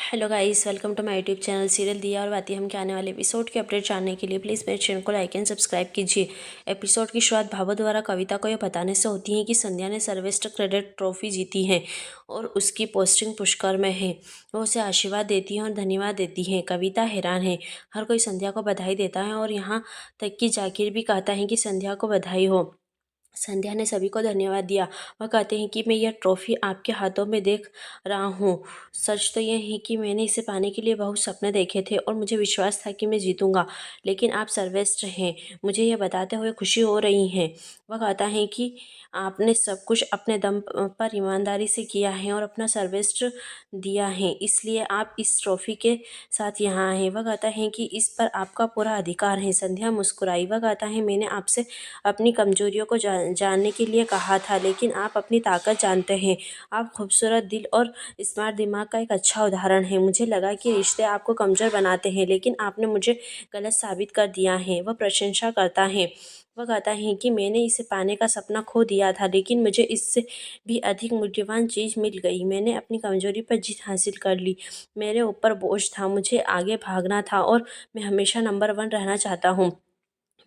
Hello guys, welcome to my YouTube channel serial Diya Aur बाती। हम के आने वाले एपिसोड के अपडेट जानने के लिए प्लीज़ मेरे चैनल को लाइक एंड सब्सक्राइब कीजिए। एपिसोड की शुरुआत भावो द्वारा कविता को यह बताने से होती है कि संध्या ने सर्वश्रेष्ठ क्रेडिट ट्रॉफी जीती है और उसकी पोस्टिंग पुष्कर में है। वो उसे आशीर्वाद देती है और धन्यवाद देती है। कविता हैरान है। हर कोई संध्या को बधाई देता है और यहाँ तक कि जाकिर भी कहता है कि संध्या को बधाई हो। संध्या ने सभी को धन्यवाद दिया। वह कहते हैं कि मैं यह ट्रॉफी आपके हाथों में देख रहा हूँ। सच तो यह है कि मैंने इसे पाने के लिए बहुत सपने देखे थे और मुझे विश्वास था कि मैं जीतूंगा, लेकिन आप सर्वश्रेष्ठ हैं, मुझे यह बताते हुए खुशी हो रही है। वह कहता है कि आपने सब कुछ अपने दम पर ईमानदारी से किया है और अपना सर्वश्रेष्ठ दिया है, इसलिए आप इस ट्रॉफी के साथ यहाँ हैं। वह कहता है कि इस पर आपका पूरा अधिकार है। संध्या मुस्कुराई। वह कहता है, मैंने आपसे अपनी कमजोरियों को जानने के लिए कहा था, लेकिन आप अपनी ताकत जानते हैं। आप खूबसूरत दिल और स्मार्ट दिमाग का एक अच्छा उदाहरण हैं। मुझे लगा कि रिश्ते आपको कमजोर बनाते हैं, लेकिन आपने मुझे गलत साबित कर दिया है। वह प्रशंसा करता है। वह कहता है कि मैंने इसे पाने का सपना खो दिया था, लेकिन मुझे इससे भी अधिक मूल्यवान चीज़ मिल गई। मैंने अपनी कमजोरी पर जीत हासिल कर ली। मेरे ऊपर बोझ था, मुझे आगे भागना था और मैं हमेशा नंबर 1 रहना चाहता हूँ।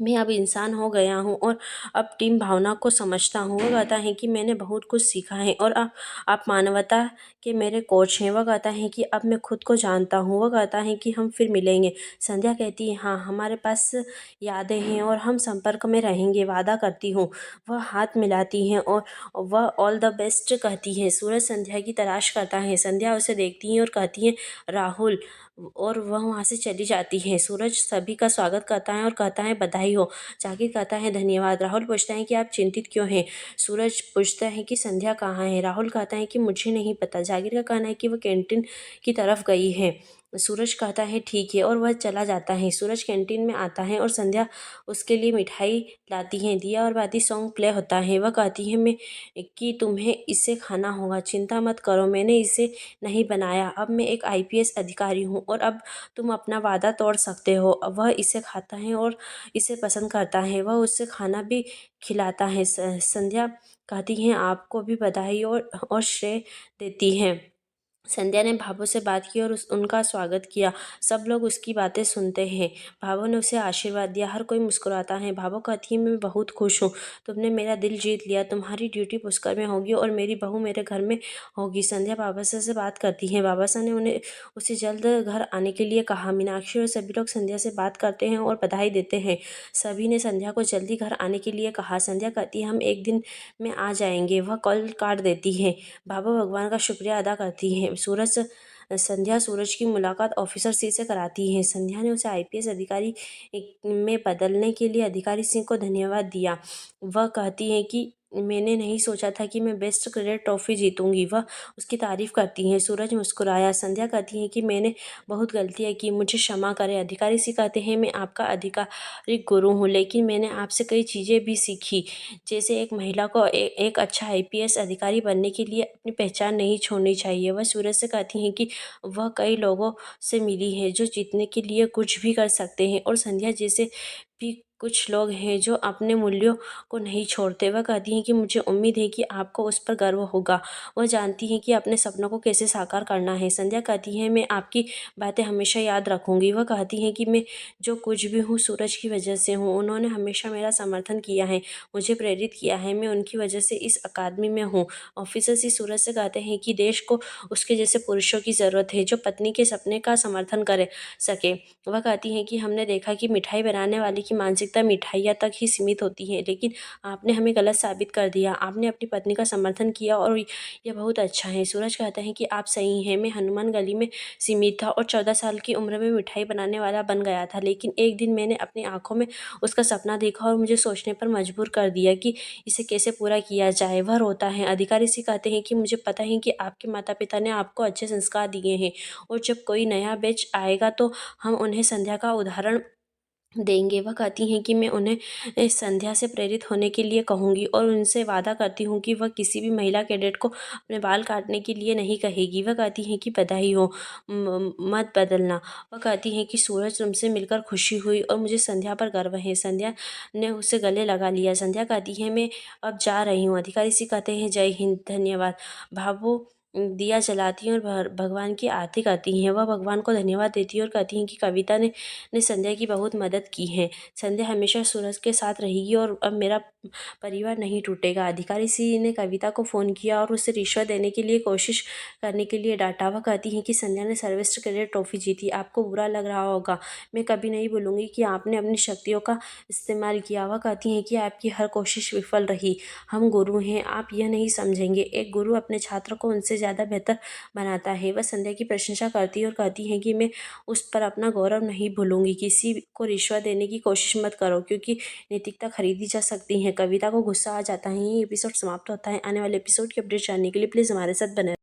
मैं अब इंसान हो गया हूँ और अब टीम भावना को समझता हूँ। वह कहता है कि मैंने बहुत कुछ सीखा है और अब आप मानवता के मेरे कोच हैं। वह कहता है कि अब मैं खुद को जानता हूँ। वह कहता है कि हम फिर मिलेंगे। संध्या कहती है, हाँ, हमारे पास यादें हैं और हम संपर्क में रहेंगे, वादा करती हूँ। वह हाथ मिलाती हैं और वह ऑल द बेस्ट कहती है। सूरज संध्या की तलाश करता है। संध्या उसे देखती है और कहती है, राहुल, और वह वहाँ से चली जाती है। सूरज सभी का स्वागत करता है और कहता है, बधाई हो। जाकिर कहता है, धन्यवाद। राहुल पूछता है कि आप चिंतित क्यों हैं। सूरज पूछता है कि संध्या कहाँ है। राहुल कहता है कि मुझे नहीं पता। जाकिर का कहना है कि वह कैंटीन की तरफ गई है। सूरज कहता है, ठीक है, और वह चला जाता है। सूरज कैंटीन में आता है और संध्या उसके लिए मिठाई लाती है। दिया और बाती सॉन्ग प्ले होता है। वह कहती है, मैं कि तुम्हें इसे खाना होगा, चिंता मत करो, मैंने इसे नहीं बनाया। अब मैं एक आईपीएस अधिकारी हूँ और अब तुम अपना वादा तोड़ सकते हो। अब वह इसे खाता है और इसे पसंद करता है। वह उसे खाना भी खिलाता है। संध्या कहती है, आपको भी बधाई और श्रेय देती है। संध्या ने भाभो से बात की और उनका स्वागत किया। सब लोग उसकी बातें सुनते हैं। भाभो ने उसे आशीर्वाद दिया। हर कोई मुस्कुराता है। भाभो कहती है, मैं बहुत खुश हूँ, तुमने मेरा दिल जीत लिया। तुम्हारी ड्यूटी पुष्कर में होगी और मेरी बहू मेरे घर में होगी। संध्या बाबासा से बात करती है। बाबासा ने उन्हें उसे जल्द घर आने के लिए कहा। मीनाक्षी और सभी लोग संध्या से बात करते हैं और बधाई देते हैं। सभी ने संध्या को जल्दी घर आने के लिए कहा। संध्या कहती है, हम एक दिन में आ जाएंगे। वह कॉल काट देती है। बाबा भगवान का शुक्रिया अदा करती है। संध्या सूरज की मुलाकात ऑफिसर सी से कराती है। संध्या ने उसे आईपीएस अधिकारी में बदलने के लिए अधिकारी सिंह को धन्यवाद दिया। वह कहती है कि मैंने नहीं सोचा था कि मैं बेस्ट क्रेडिट ट्रॉफी जीतूंगी। वह उसकी तारीफ करती है। सूरज मुस्कुराया। संध्या कहती है कि मैंने बहुत गलतियाँ की, मुझे क्षमा करें। अधिकारी सिंह कहते हैं, मैं आपका आधिकारिक गुरु हूँ, लेकिन मैंने आपसे कई चीज़ें भी सीखी, जैसे एक महिला को एक अच्छा आईपीएस अधिकारी बनने के लिए अपनी पहचान नहीं छोड़नी चाहिए। वह सूरज से कहती हैं कि वह कई लोगों से मिली है जो जीतने के लिए कुछ भी कर सकते हैं और संध्या जैसे भी कुछ लोग हैं जो अपने मूल्यों को नहीं छोड़ते। वह कहती हैं कि मुझे उम्मीद है कि आपको उस पर गर्व होगा। वह जानती हैं कि अपने सपनों को कैसे साकार करना है। संध्या कहती है, मैं आपकी बातें हमेशा याद रखूंगी। वह कहती हैं कि मैं जो कुछ भी हूँ सूरज की वजह से हूँ। उन्होंने हमेशा मेरा समर्थन किया है, मुझे प्रेरित किया है। मैं उनकी वजह से इस अकादमी में हूँ। ऑफिसर सी सूरज से कहते हैं कि देश को उसके जैसे पुरुषों की ज़रूरत है जो पत्नी के सपने का समर्थन कर सके। वह कहती हैं कि हमने देखा कि मिठाई बनाने वाले की मानसिकता मिठाइयाँ तक ही सीमित होती है, लेकिन आपने हमें गलत साबित कर दिया। आपने अपनी पत्नी का समर्थन किया और यह बहुत अच्छा है। सूरज कहता है कि आप सही हैं, मैं हनुमान गली में सीमित था और 14 साल की उम्र में मिठाई बनाने वाला बन गया था, लेकिन एक दिन मैंने अपनी आंखों में उसका सपना देखा और मुझे सोचने पर मजबूर कर दिया कि इसे कैसे पूरा किया जाए। वह रोता है। अधिकारी से कहते हैं कि मुझे पता है कि आपके माता पिता ने आपको अच्छे संस्कार दिए हैं और जब कोई नया बैच आएगा तो हम उन्हें संध्या का उदाहरण देंगे। वह कहती हैं कि मैं उन्हें इस संध्या से प्रेरित होने के लिए कहूँगी और उनसे वादा करती हूँ कि वह किसी भी महिला कैडेट को अपने बाल काटने के लिए नहीं कहेगी। वह कहती हैं कि बधाई हो, मत बदलना। वह कहती हैं कि सूरज, तुमसे मिलकर खुशी हुई और मुझे संध्या पर गर्व है। संध्या ने उसे गले लगा लिया। संध्या कहती है, मैं अब जा रही हूँ। अधिकारी से कहते हैं, जय हिंद, धन्यवाद। भावो दिया जलाती हैं और भगवान की आरती करती हैं। वह भगवान को धन्यवाद देती है और कहती हैं कि कविता ने संध्या की बहुत मदद की है। संध्या हमेशा सूरज के साथ रहेगी और अब मेरा परिवार नहीं टूटेगा। अधिकारी सी ने कविता को फ़ोन किया और उसे रिश्वत देने के लिए कोशिश करने के लिए डांटा। वह कहती हैं कि संध्या ने सर्वश्रेष्ठ क्रेडिट ट्रॉफी जीती। आपको बुरा लग रहा होगा, मैं कभी नहीं भूलूंगी कि आपने अपनी शक्तियों का इस्तेमाल किया। वह कहती हैं कि आपकी हर कोशिश विफल रही। हम गुरु हैं, आप यह नहीं समझेंगे। एक गुरु अपने छात्र को उनसे ज़्यादा बेहतर बनाता है। वह संध्या की प्रशंसा करती है और कहती हैं कि मैं उस पर अपना गौरव नहीं भूलूंगी। किसी को रिश्वत देने की कोशिश मत करो, क्योंकि नैतिकता खरीदी जा सकती है। कविता को गुस्सा आ जाता है। ये एपिसोड समाप्त होता है। आने वाले एपिसोड की अपडेट जानने के लिए प्लीज़ हमारे साथ बने